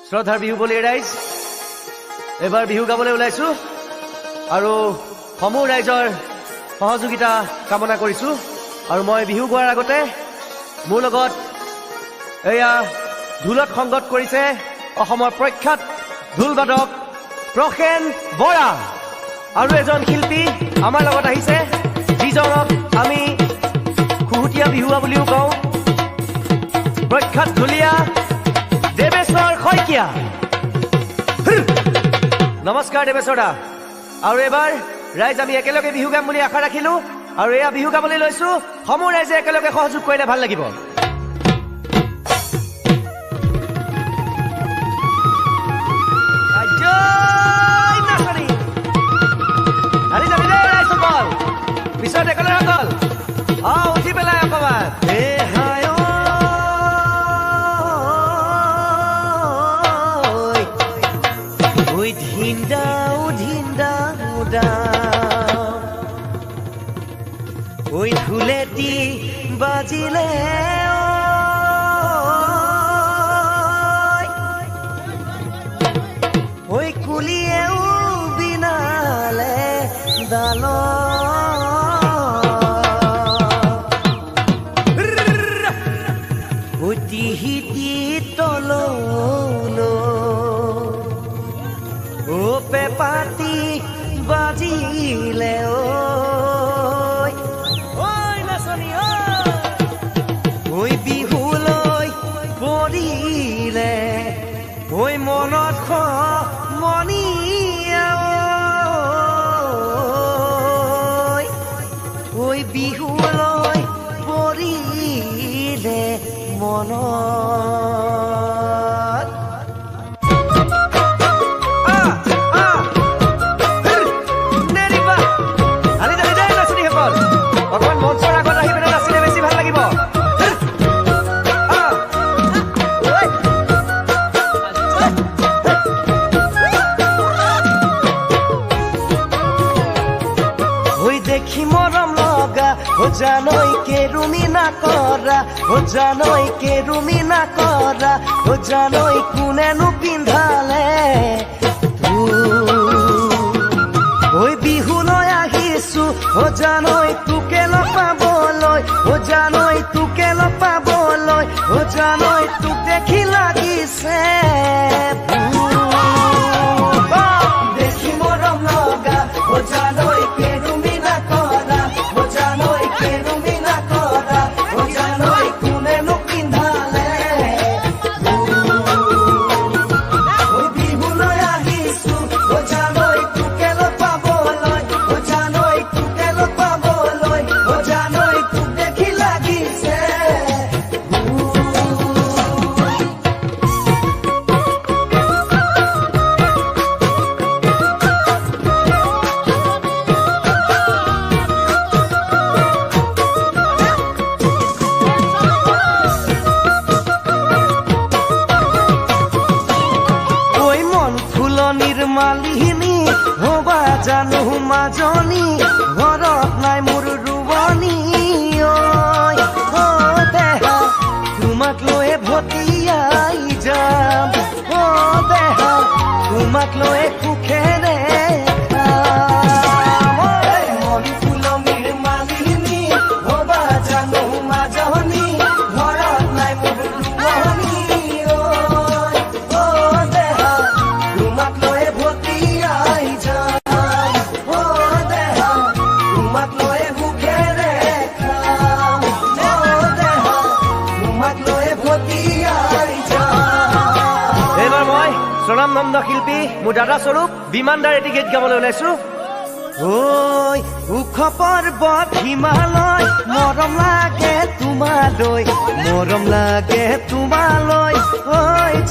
শ্ৰদ্ধাৰ বিহু বুলি ৰাইজ এবাৰ বিহু গাবলৈ ওলাইছো আৰু সমূহ ৰাইজৰ সহযোগিতা কামনা কৰিছো আৰু মই বিহু গোৱাৰ আগতে মোৰ লগত এয়া ঢোলত সংগত কৰিছে অসমৰ প্ৰখ্যাত ঢোলবাদক প্ৰসেন বৰা আৰু এজন শিল্পী আমাৰ লগত আহিছে যিজনক আমি খুহুতীয়া বিহুৱা বুলিও কওঁ প্ৰখ্যাত ঢুলীয়া দেৱেশ্বৰ শইকীয়া নমস্কাৰ দেৱেশ্বৰ দা আৰু এবাৰ ৰাইজ আমি একেলগে বিহু গাম বুলি আশা ৰাখিলো আৰু এয়া বিহু গাবলৈ লৈছো সমূহ ৰাইজে একেলগে সহযোগ কৰিলে ভাল লাগিব পিছত একেলগে অকল উঠি পেলাই অকমান ওই ঢুলেটি বাজিলে ওই কুলিয়েও বিনালে দাল হিতি তলো ও পেপাতি বাজিলে ওই বিহুলৈ পৰিলে ওই মনত মনি ওই বিহুলৈ পৰিলে মনত অকমান মঞ্চৰ আগত আহি পেলাই নাচিলে বেছি ভাল লাগিব দেখি মৰম লগা জানৈ কেৰুমি নাকৰা জানৈ কেৰুমি নাকৰা জানৈ কোনেনো পিন্ধালে ঐ বিহুলৈ আহিছো জানৈ তোকে লপাবলৈ জানৈ তোকে লপাবলৈ জানৈ তোক দেখি লাগিছে দেখি মৰম লগা জানৈ কেৰুমি নাকৰা জানৈ কেৰুমি নাকৰা জানৈ কোনেনো পিন্ধালে বিহুলৈ আহিছো জানৈ তোকে লপাবলৈ জানৈ তোকে লপাবলৈ জানৈ তোক দেখি লাগিছে মালিনী হবা জানো মাজনী ঘৰত নাই মোৰ ৰুৱনী দেহা তোমাক লৈ ভটিয়াই যাম দেহা তোমাক লৈ সুখেৰে মন ফুলনিৰ মালিনী হবা জানো মাজনী ঘৰত নাই মোৰ ৰুৱনী দেহা তোমাক লৈ প্ৰণাম নন্দ শিল্পী মোৰ দাদা স্বৰূপ বিমানদাৰ এটি গীত গাবলৈ ওলাইছো ঐ ওখ পৰ্বত হিমালয় মৰম লাগে তোমালৈ মৰম লাগে তোমালৈ ঐ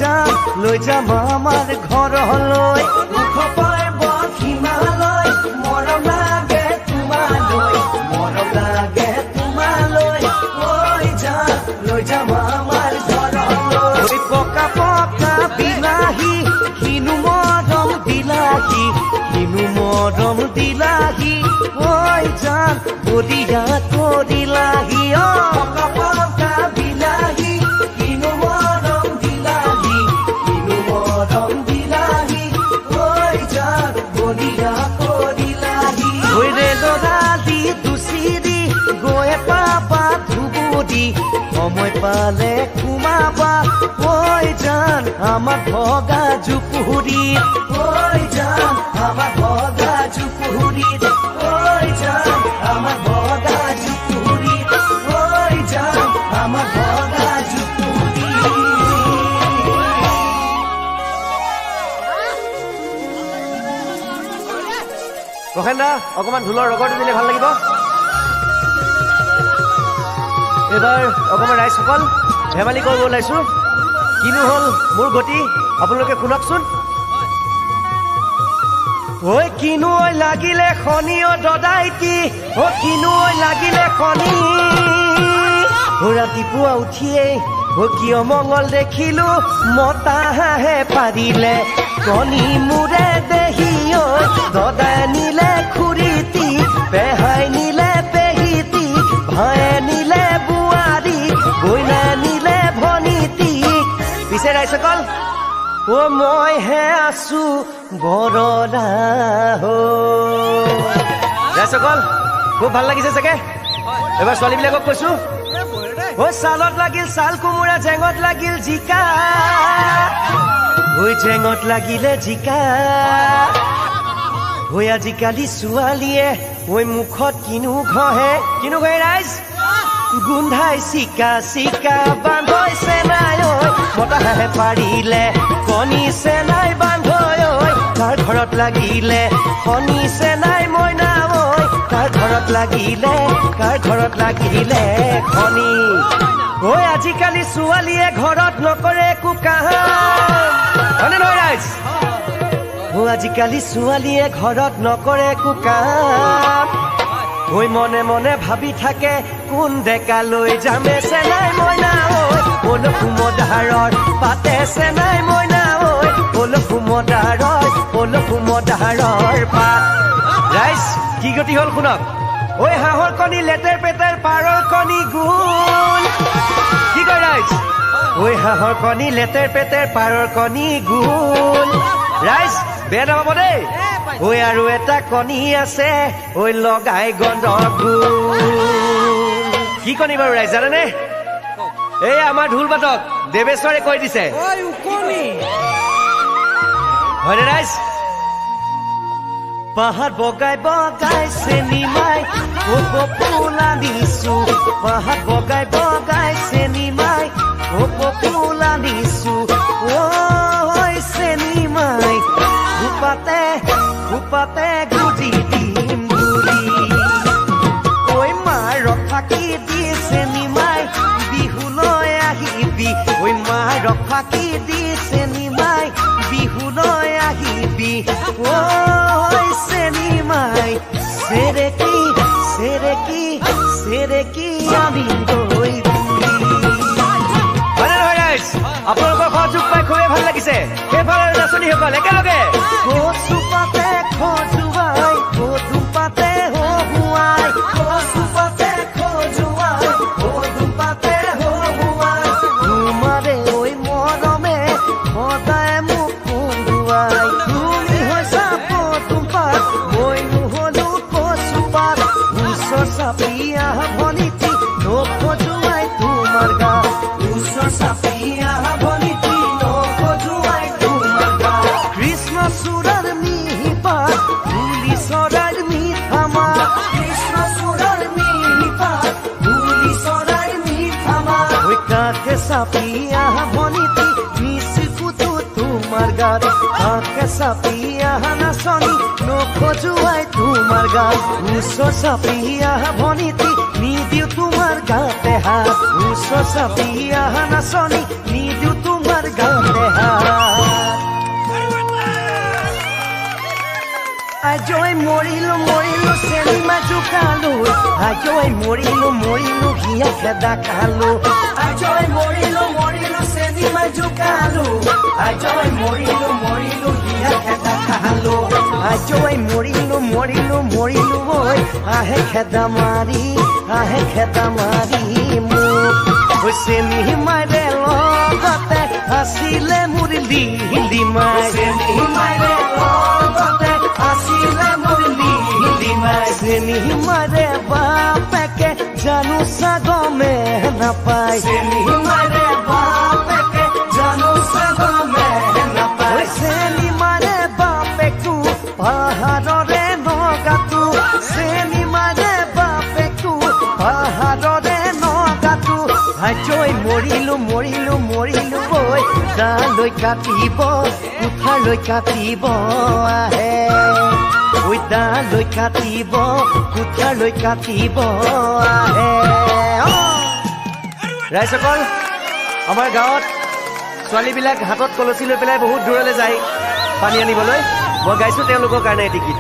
যাম লৈ যাম আমাৰ ঘৰলৈ ওখ পৰ্বত হিমালয় মৰম লাগে তোমালৈ মৰম লাগে তোমালৈ ঐ যাম লৈ যাম আমাৰ ঘৰলৈ পকা পকা বিলাহী কিনু মৰম দিলাহি ঐ জান বদিয়া কৰিলাহি পকা পকা বিলাহী কিনু মৰম দিলাহি কিনু পালে কুমাবা ঐ জান আমার ভগা জুপুরি ঐ জান আমার ভগা জুপুরি ঐ জান আমার ভগা জুপুরি ঐ জান আমার ভগা জুপুরি প্ৰসেনদা অকমান ঢোলৰ ৰগৰটো দিলে ভাল লাগিব এবাৰ অকমান ৰাইজসকল ধেমালি কৰিব ওলাইছো কিনো হ'ল মোৰ গতি আপোনালোকে শুনকচোন ঐ কিনো ঐ লাগিলে খনি অ দদাইটি ঐ কিনো ঐ লাগিলে খনি ৰাতিপুৱা উঠিয়েই কিয় মংগল দেখিলো মতা হাঁহে পাৰিলে কণী মূৰে দেহি ঐ দদাই নিলে খুৰীটি পেহাই নিলে পেহীটি ভায়ে নিলে বুৱাৰী গইনাই নিলে ভনীটি পিছে ৰাইজসকল ও মইহে আছো বৰদা হৈ ৰাইজসকল খুব ভাল লাগিছে চাগে এবাৰ ছোৱালীবিলাকক কৈছো ঐ ছালত লাগিল ছাল কোমোৰা জেঙত লাগিল জিকা ঐ জেঙত লাগিলে জিকা ঐ আজিকালি ছোৱালীয়ে ঐ মুখত কিনো ঘঁহে ৰাইজ গোন্ধাই চিকা চিকা বান্ধৈছে নাই ঐ মতা হাঁহে পাৰিলে কণীছে নাই বান্ধৈ ঐ কাৰ ঘৰত লাগিলে কণীছে নাই মইনা ঐ কাৰ ঘৰত লাগিলে কণী ঐ আজিকালি ছোৱালীয়ে ঘৰত নকৰে একো কাম হয়নে নহয় ৰাইজ আজিকালি ছোৱালীয়ে ঘৰত নকৰে একো কাম ঐ মনে মনে ভাবি থাকে কোন ডেকা লৈ যামেছে নাই মইনা ঐ বল কুমদাৰৰ পাতেছে নাই মইনা ঐ বল কুমদাৰৰ পাত ৰাইজ কি গতি হ'ল শুনক ঐ হাঁহৰ কণী লেতেৰ পেতেৰ পাৰৰ কণী গোল কি কয় ৰাইজ ঐ হাঁহৰ কণী লেতেৰ পেতেৰ পাৰৰ কণী গোল ৰাইজ বেয়া নাপাব দেই ঐ আৰু এটা কণী আছে ঐ লগাই গন্ধগুল কি কণী বাৰু ৰাইজ জানেনে এই আমাৰ ঢোল বাদক দেৱেশ্বৰে কৈ দিছে হয়নে ৰাইজ পাহাৰ বগাই বগাই চেনিমাই ফুলা দিছো পাহাৰ বগাই বগাই চেনিমাই ফুলা দিছো ঐ চেনিমাই উপাতে গুজি দিম গুৰি ঐ মাৰ ফাঁকি দি চেনিমাই বিহুলৈ আহিবি ঐ মাৰ ফাঁকি দি চেনিমাই বিহুলৈ আহিবি ঐ চেনিমাই চেৰেকি আমি গৈ আপোনালোকৰ সহযোগ পাই খুবেই ভাল লাগিছে সেইফালৰ নাচনীসকল একেলগে কচুপাতে খজুৱাই কদুপাতে হহুৱাই কচুপাতে খজুৱাই কদুপাতে হহুৱাই তোমাৰে ঐ মৰমে সদায় মোক কন্দুৱাই তুমি হৈছা কদুপাত মই নহলো কচুপাত ওচৰ চাপিয়া ভনীতি নখজুৱাই তোমাৰ গাত ওচৰ চাপিয়া চূড়াৰ মিহিপাত ধুলি চৰাইৰ মিঠামা কৃষ্ণ চূড়াৰ মিহিপাত ধুলি চৰাইৰ মিঠামা ঐ কাকে চাপিয়া ভনীতি মিচিকুটো তোমাৰ গাত কাকে চাপিয়া নাচনী নখজুৱাই তোমাৰ গাত ওচৰ চাপিয়া ভনীতি নিদিও তোমাৰ গাতে হাত ওচৰ চাপিয়া নাচনী নিদিও তোমাৰ গাতে হাত আজয় মৰিলো চেনিমা জোকালো আজয় মৰিলো হিয়া খেদা খালো আজয় মৰিলো চেনিমা জোকালো আজয় মৰিলো হিয়া খেদা খালো আজয় মৰিলো ঐ আহে খেদা মাৰি মোক চেনি মাৰে লগতে আছিলে মোৰ লিলিমাই চেনি মাৰে লগতে আছিলে মোৰ লিলিমাই চেনি মাৰে বাপেকে জানো সাগমে নাপায় চেনি মাৰে বাপেকে জানো সাগমে নাপায় চেনি মাৰে বাপেকু পাহাৰৰে নগাটো চেনি মাৰে বাপেকু পাহাৰৰে নগাটো ভাইজৈ মৰিলো বৈ দালৈ কাটিব কুঠাৰলৈ কাটিব আহে ঐ দালৈ কাটিব কুঠাৰলৈ কাটিব আহে ৰাইজসকল আমাৰ গাঁৱত ছোৱালীবিলাক হাতত কলচি লৈ পেলাই বহুত দূৰলৈ যায় পানী আনিবলৈ মই গাইছো তেওঁলোকৰ কাৰণে এটি গীত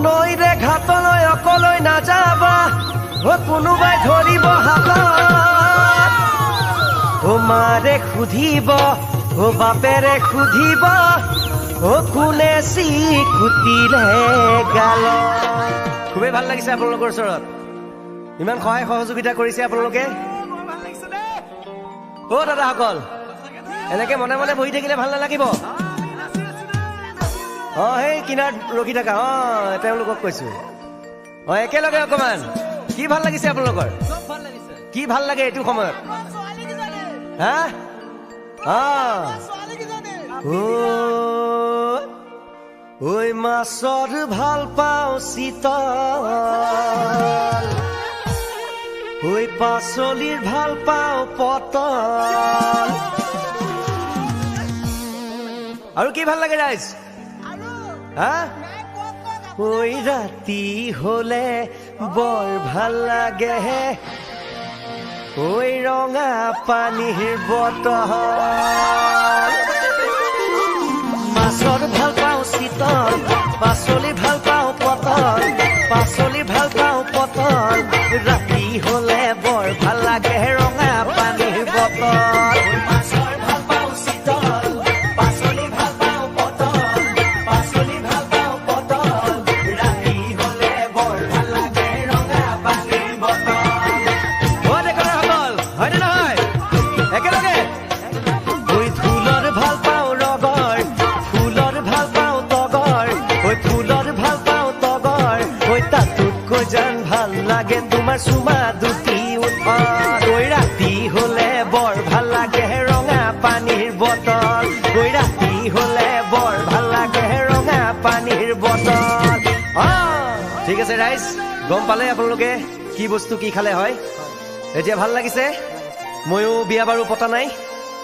নৈৰে ঘাটলৈ অকলৈ নাযাবা কোনোবাই ধৰিব হাতত মাৰে সুধিব বাপেৰে সুধিব কোনে চিকুটিলে গাল খুবেই ভাল লাগিছে আপোনালোকৰ ওচৰত ইমান সহায় সহযোগিতা কৰিছে আপোনালোকে দাদাসকল এনেকে মনে মনে বহি থাকিলে ভাল নালাগিব সেই কিনাৰত ৰখি থাকা তেওঁলোকক কৈছো একেলগে অকমান কি ভাল লাগিছে আপোনালোকৰ কি ভাল লাগে এইটো সময়ত ঐ মাছৰ ভাল পাওঁ চিতল ঐ পাচলিৰ ভাল পাওঁ পটল আৰু কি ভাল লাগে ৰাইজ ঐ ৰাতি হলে বৰ ভাল লাগে ঐ ৰঙা পানীৰ বটল মাছৰ ভাল পাওঁ চিতল পাচলি ভাল পাওঁ পটল পাচলি ভাল পাওঁ পটল ৰাতি হলে বৰ ভাল লাগে ৰঙা পানীৰ বটল মাছৰ ভাল পাওঁ চিতল পাচলি ভাল পাওঁ পটল পাচলি ভাল পাওঁ পটল ৰাতি হলে বৰ ভাল লাগে ৰঙা পানীৰ বটল হয়নে নহয় একেলগে ঐ ফুলৰ ভাল পাওঁ ৰগৰ ফুলৰ ভাল পাওঁ তগৰ ঐ ফুলৰ ভাল পাওঁ তগৰ ঐ তাতোতকৈ যেন ভাল লাগে তোমাৰ চুমা দুটি উঠত ঐ ৰাতি হলে বৰ ভাল লাগে ৰঙা পানীৰ বটল ঐ ৰাতি হলে বৰ ভাল লাগে ৰঙা পানীৰ বটল ঠিক আছে ৰাইজ গম পালে আপোনালোকে কি বস্তু কি খালে হয় এতিয়া ভাল লাগিছে ময়ো বিয়া বাৰু পতা নাই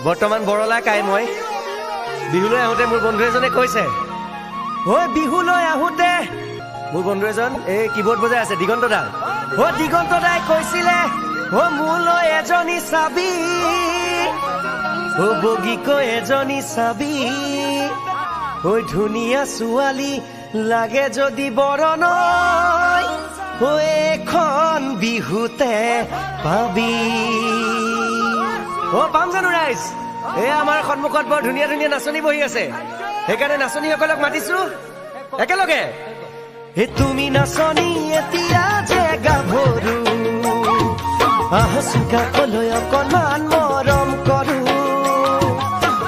বৰ্তমান বৰলা কাই মই বিহুলৈ আহোঁতে মোৰ বন্ধু এজনে কৈছে বিহুলৈ আহোঁতে মোৰ বন্ধু এজন এই কিবৰ্ড বজাই আছে দিগন্ত দা দিগন্ত দাই কৈছিলে মোলৈ এজনী চাবি বগীকৈ এজনী চাবি ধুনীয়া ছোৱালী লাগে যদি বৰণৈ এখন বিহুতে পাবি পাম জানো ৰাইজ আমাৰ সন্মুখত বৰ ধুনীয়া ধুনীয়া নাচনী বহি আছে সেইকাৰণে নাচনীসকলক মাতিছো একেলগে তুমি নাচনী এতিয়া যে গাভৰু চুকাকলৈ অকণমান মৰম কৰো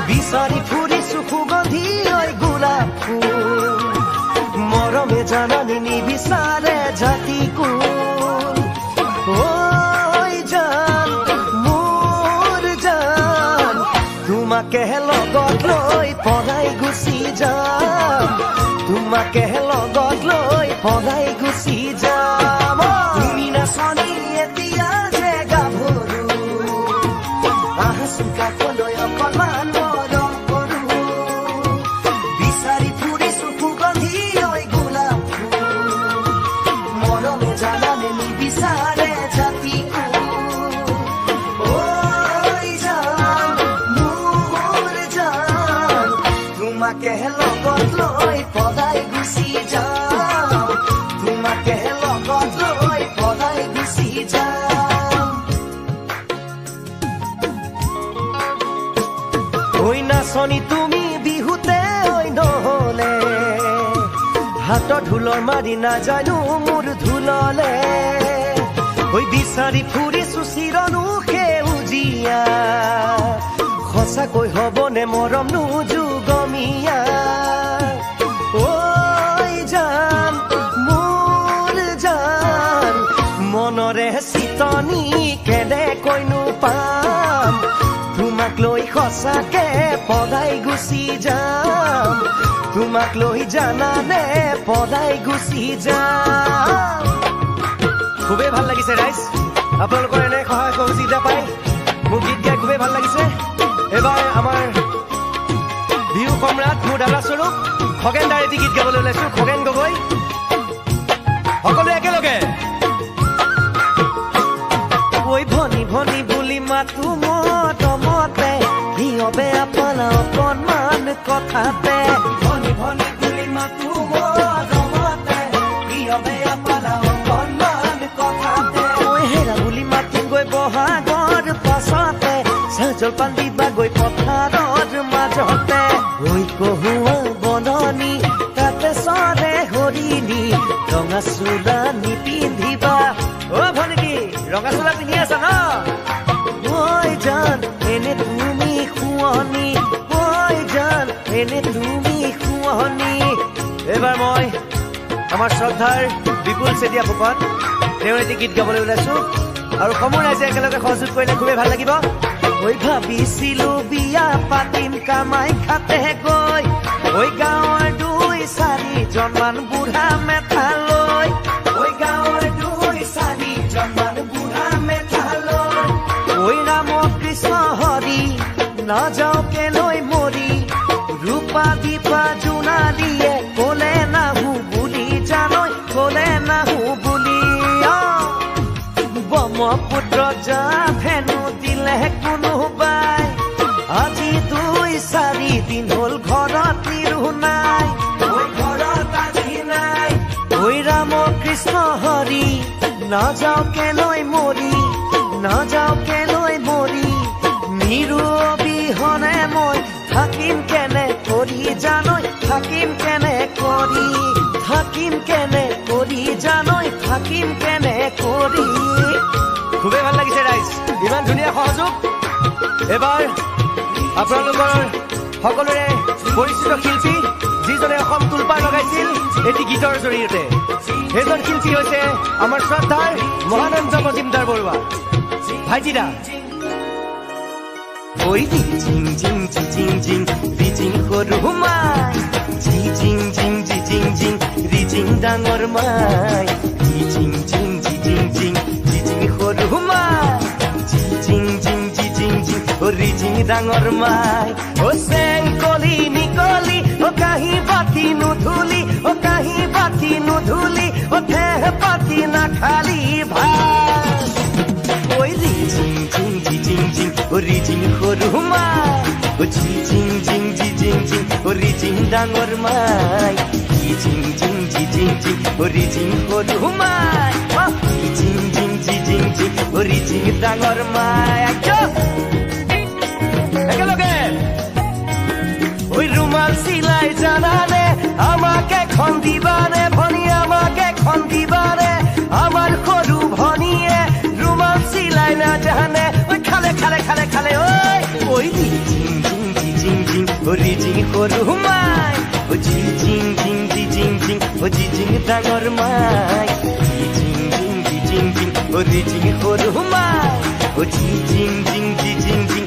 বিচাৰি ফুৰিছো সুগন্ধি গোলাপ ফুল মৰমে জানানি নিবিচাৰে জাতি কুল জান মোৰ জান তোমাকে লগত লৈ পলাই গুচি যাম তোমাকে লগত লৈ পলাই গুচি যাম তুমি নাচনী এতিয়া যে গাভৰু চুকাকলৈ অকণমান মৰম কৰো বিচাৰি ফুৰিছো সুগন্ধি গোলাপ মৰমে জানানে নিবিচাৰে জাতি জান মোৰ জান তোমাকে লগত লৈ পলাই গুচি যাম তোমাকে লগত লৈ পলাই গুচি যাম নাচনী তুমি বিহুতে নহলে হাতত ঢোলৰ মাৰি নাজানো মোৰ ঢোললে বিচাৰি ফুৰিছো চিৰনো সেউজীয়া সঁচাকৈ হ'বনে মৰম নোজুগমীয়া জান মোৰ জান মনৰে ভনী কেনেকৈনো পাম তোমাক লৈ সঁচাকে পলাই গুচি যাম তোমাক লৈ জানানে পলাই গুচি যাম খুবেই ভাল লাগিছে ৰাইজ আপোনালোকৰ এনে সহায় সহযোগিতা পাই মোৰ গীত গাই খুবেই ভাল লাগিছে এবাৰ আমাৰ বিহু সম্ৰাট মোৰ দাদা স্বৰূপ খগেন দাৰ এটি গীত গাবলৈ ওলাইছো খগেন গগৈ সকলোৱে একেলগে ঐ ভনী ভনী বুলি মাতো মতে নিয়বে আপনা অকণমান কথাতে ভনী ভনী বুলি মাতো মতে নিয়বে আপনা অকণমান কথাতে ঐ হেৰা বুলি মাতিম গৈ বহাগৰ পাছতে চাহ-জলপান দিবা গৈ পথাৰৰ মাজতে ঐ কহুৱা বননি তাতে চৰে হৰিণী ৰঙা চোলা নিপিন্ধিবা অ ভনী ৰঙা চোলা পিন্ধি আছা ন ঐ জান এনে তুমি শুৱনি ঐ জান এনে তুমি শুৱনি এইবাৰ মই আমাৰ শ্ৰদ্ধাৰ বিপুল চেতিয়া ফুকন তেওঁৰ এটি গীত গাবলৈ ওলাইছো আৰু সমূহ ৰাইজে একেলগে সহযোগ কৰিলে খুবেই ভাল লাগিব ঐ ভাবিছিলো বিয়া পাতিম কামাখ্যাতে গৈ ঐ গাঁৱৰ 2-4জনমান বুঢ়া মেথালৈ ঐ গাঁৱৰ 2-4জনমান বুঢ়া মেথালৈ ঐ ৰাম কৃষ্ণ হৰি নাযাওঁ কেলৈ মৰি ৰূপা দীপা জোনালীয়ে ক'লে নাহো বুলি জানৈ ক'লে নাহো বুলি ব্ৰহ্মপুত্ৰ যা ভেনু দিলে কোনোবাই আজি 2-4 দিন হ'ল ঘৰত নিৰু নাই ঐ ঘৰত আজি নাই ঐ ৰাম কৃষ্ণ হৰি নাযাওঁ কেলৈ মৰি নাযাওঁ কেলৈ মৰি নিৰু অবিহনে মই থাকিম কেনে কৰি জানৈ থাকিম কেনে কৰি থাকিম কেনে কৰি জানৈ থাকিম কেনে কৰি খুবেই ভাল লাগিছে ৰাইজ ইমান ধুনীয়া সহযোগ এবাৰ আপোনালোকৰ সকলোৰে পৰিচিত শিল্পী যিজনে অসম তুলপাৰ লগাইছিল এটি গীতৰ জৰিয়তে সেইজন শিল্পী হৈছে আমাৰ শ্ৰদ্ধাৰ মহানন্দ মজিমদাৰ বৰুৱা ভাইটিদা ঐ জিং জিং জিং জিং জিং সৰু মাই জিং জিং জিং জিং জিং ডাঙৰ মাই জিং জিং জিং জিং জিং সৰু মাই জিং জিং জিং জিং জিং ডাঙৰ মাই ও চেং কলি নিকলি ও কাহি বাতি নুধুলি ও কাহি বাতি নুধুলি ও ঠেহ পাতি নাখালি ভাত ঐ জিং জিং জিং জিং জিং সৰু মাই ও জিং জিং জিং জিং জিং ডাঙৰ মাই জিং জিং জিং জিং জিং সৰু মাই জিং জিং জিং জিং জিং ডাঙৰ মাই একেলগে ঐ ৰুমাল চিলাই জানানে আমাকে এখন দিবানে ভনী আমাকে এখন দিবানে আমাৰ সৰু ভনীয়ে ৰুমাল চিলাই নাজানে ঐ খালে খালে খালে খালে ঐ জিং জিং জিং জিং জিং সৰু মাই ও জিং জিং জিং জিং জিং ডাঙৰ মাই জিং জিং জিং জিং জিং সৰু মাই ও জিং জিং জিং জিং জিং